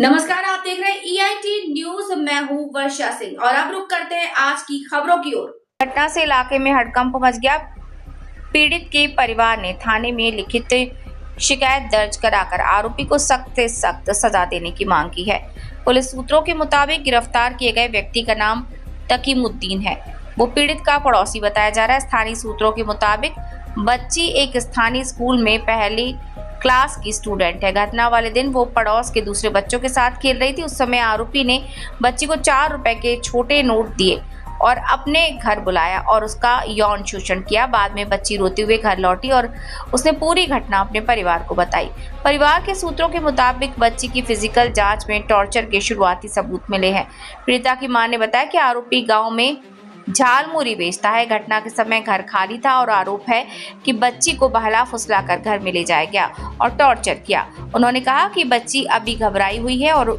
नमस्कार, आप देख रहे हैं EIT न्यूज। मैं हूं वर्षा सिंह और अब रुक करते हैं आज की खबरों की ओर। घटना से इलाके में हड़कंप मच गया। पीड़ित के परिवार ने थाने में लिखित शिकायत दर्ज कराकर आरोपी को सख्त से सख्त सजा देने की मांग की है। पुलिस सूत्रों के मुताबिक गिरफ्तार किए गए व्यक्ति का नाम तकीमुद्दीन है। वो पीड़ित का पड़ोसी बताया जा रहा है। स्थानीय सूत्रों के मुताबिक बच्ची एक स्थानीय स्कूल में पहली क्लास की स्टूडेंट है। घटना वाले दिन वो पड़ोस के दूसरे बच्चों के साथ खेल रही थी। उस समय आरोपी ने बच्ची को 4 रुपए के छोटे नोट दिए और अपने घर बुलाया और उसका यौन शोषण किया। बाद में बच्ची रोते हुए घर लौटी और उसने पूरी घटना अपने परिवार को बताई। परिवार के सूत्रों के मुताबिक बच्ची की फिजिकल जांच में टॉर्चर के शुरुआती सबूत मिले हैं। पीड़िता की मां ने बताया कि आरोपी गाँव में झालमुरी बेचता है। घटना के समय घर खाली था और आरोप है कि बच्ची को बहला फुसलाकर घर में ले जाया गया और टॉर्चर किया। उन्होंने कहा कि बच्ची अभी घबराई हुई है और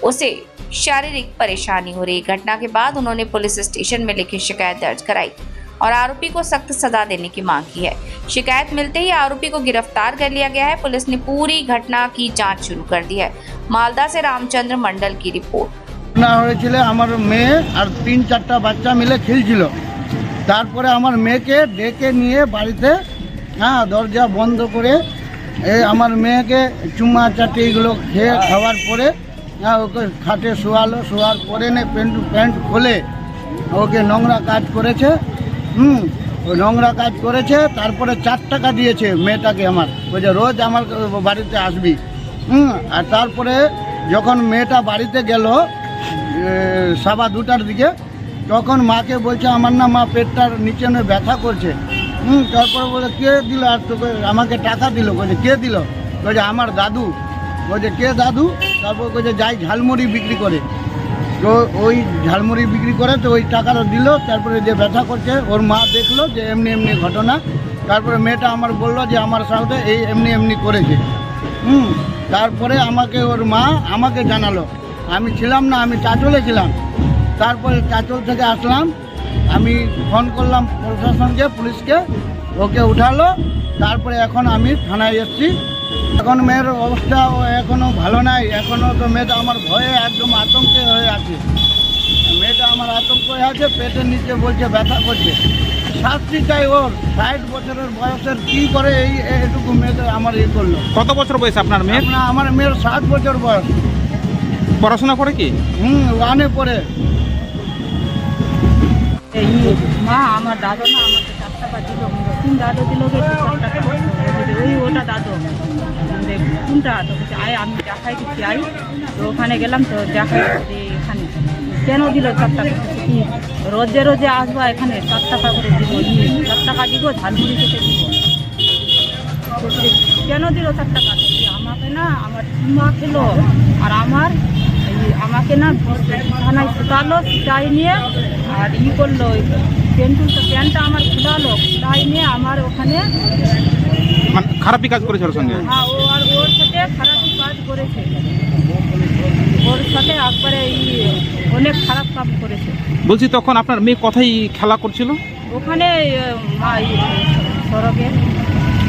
उसे शारीरिक परेशानी हो रही है। घटना के बाद उन्होंने पुलिस स्टेशन में लिखित शिकायत दर्ज कराई और आरोपी को सख्त सजा देने की मांग की है। शिकायत मिलते ही आरोपी को गिरफ्तार कर लिया गया है। पुलिस ने पूरी घटना की जाँच शुरू कर दी है। मालदा से रामचंद्र मंडल की रिपोर्ट। না হয়েছিল আমার মেয়ে আর 3-4টা বাচ্চা মিলে খেলছিল। তারপরে আমার মেয়েকে ডেকে নিয়ে বাড়িতে দরজা বন্ধ করে আমার মেয়েকে চুমা চাটি এগুলো খেয়ে খাওয়ার পরে ওকে খাটে শোয়ালো। শোয়ার পরে প্যান্ট খুলে ওকে নোংরা কাজ করেছে। ওই নোংরা কাজ করেছে। তারপরে 4 টাকা দিয়েছে মেয়েটাকে আমার, বলছে রোজ আমার বাড়িতে আসবি। আর তারপরে যখন মেয়েটা বাড়িতে গেল 2:15টার দিকে, তখন মাকে বলছে আমার না মা পেটটার নিচে ব্যথা করছে। তারপরে বলে কে দিল আর তোকে, আমাকে টাকা দিল। বলছে কে দিল? বলছে আমার দাদু। বলছে কে দাদু? তারপর বলছে যাই ঝালমুড়ি বিক্রি করে। তো ওই ঝালমুড়ি বিক্রি করে তো ওই টাকাটা দিল। তারপরে যে ব্যথা করছে ওর মা দেখলো যে এমনি এমনি ঘটনা। তারপরে মেয়েটা আমার বললো যে আমার সাথে এই এমনি এমনি করেছে। তারপরে আমাকে ওর মা আমাকে জানালো। আমি ছিলাম না, আমি চাচলে ছিলাম। তারপরে চাচল থেকে আসলাম, আমি ফোন করলাম প্রশাসনকে, পুলিশকে, ওকে উঠালো। তারপরে এখন আমি থানায় এসেছি। এখন মেয়ের অবস্থা এখনও ভালো নাই। এখনও তো মেয়েটা আমার ভয়ে একদম আতঙ্কে হয়ে আছে। মেয়েটা আমার আতঙ্ক হয়ে আছে, পেটের নিচে বলছে ব্যথা করছে। শাস্তি চাই ওর। 60 বছরের বয়সের কি করে এইটুকু মেয়েটা আমার করলো। কত বছর বয়স আপনার মেয়ের? আমার মেয়ের 7 বছর বয়স। পড়াশোনা করে কি? 1-এ পড়ে। মা আমার দাদু না আমাকে 4 টাকা দিল। 3 দাদু দিল, 4 টাকা ওই ওটা দাদু কোনটা? তো আয় আমি দেখাই দিচ্ছি, আই তো ওখানে গেলাম। তো দেখাই যে এখানে কেন দিল 4 টাকা? কি রোজে রোজে আসবো এখানে 4 টাকা করে দিব, 4 টাকা দিব ঝালমুড়ি খেতে দিব। কেন দিল 4 টাকা? আমাকে না আমার মা খেলো আর আমাকে না থানায় ছুটালো। ছুটাই নিয়ে আর করলো প্যান্টটা আমার খুলালো। খুলাই নিয়ে আমার ওখানে খারাপই কাজ করেছে ওর সঙ্গে। হ্যাঁ, ও আর ওর সাথে খারাপই কাজ করেছে। ওর সাথে একবারে অনেক খারাপ কাজ করেছে। বলছি তখন আপনার মেয়ে কোথায় খেলা করছিল? ওখানে সড়কে,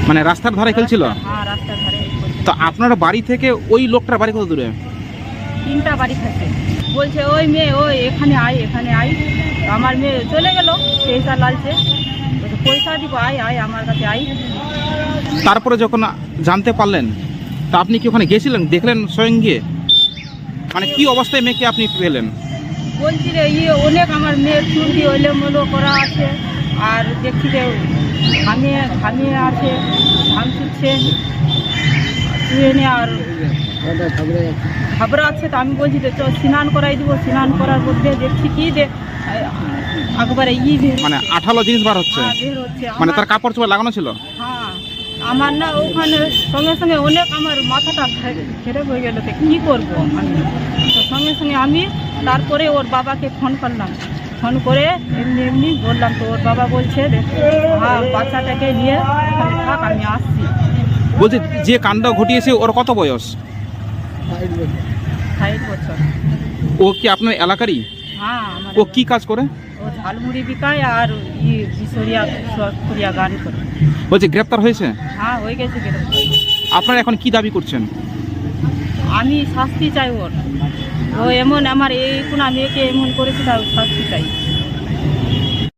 মানে রাস্তার ধারে খেলছিল? হ্যাঁ, রাস্তার ধারে। তো আপনার বাড়ি থেকে ওই লোকটার বাড়ি কত দূরে? 3টা বাড়ি থাকে। বলছে ওই মেয়ে ওই এখানে আয়, এখানে আয়। আমার মেয়ে চলে গেল পয়সা লালছে। পয়সা দিব, আয় আয় আমার কাছে আয়। তারপরে যখন জানতে পারলেন তা আপনি কি ওখানে গেছিলেন, দেখলেন স্বয়ং গিয়ে? মানে কি অবস্থায় মেয়েকে আপনি পেলেন? বলছি রে অনেক আমার মেয়ের চুরি এলোমেলো করা আছে। আর দেখছি যে ঘামিয়ে আছে, ঘাম ছুটছে আর ঘাবড়া আছে। তো আমি বলছি যে স্নান করাই দিব। স্নান করার মধ্যে দেখছি কি যে একবারে মানে আঠালো জিনিস বার হচ্ছে। বের হচ্ছে। মানে তার কাপড় চোপড় লাগানো ছিল? হ্যাঁ, আমার না ওখানে সঙ্গে সঙ্গে অনেক আমার মাথাটা খারাপ হয়ে গেল। কী করবো আমি? তো সঙ্গে সঙ্গে আমি তারপরে ওর বাবাকে ফোন করলাম। ফোন করে এমনি এমনি বললাম। তো ওর বাবা বলছে হ্যাঁ বাচ্চাটাকে নিয়ে থাক, আমি আসছি। বলছি যে কাণ্ড ঘটিয়েছে ওর কত বয়স? 60 বছর। ও কি আপনার এলাকারই? হ্যাঁ। ও কি কাজ করে? ও ঝালমুড়ি বিকায় আর বিশরিয়া গান করে। বলছি গ্রেপ্তার হয়েছে? হ্যাঁ, হয়ে গেছে গ্রেপ্তার। আপনারা এখন কি দাবি করছেন? আমি শাস্তি চাই ওর। ও এমন আমার এই কোনা মেয়েকে এমন করেছে তার শাস্তি চাই।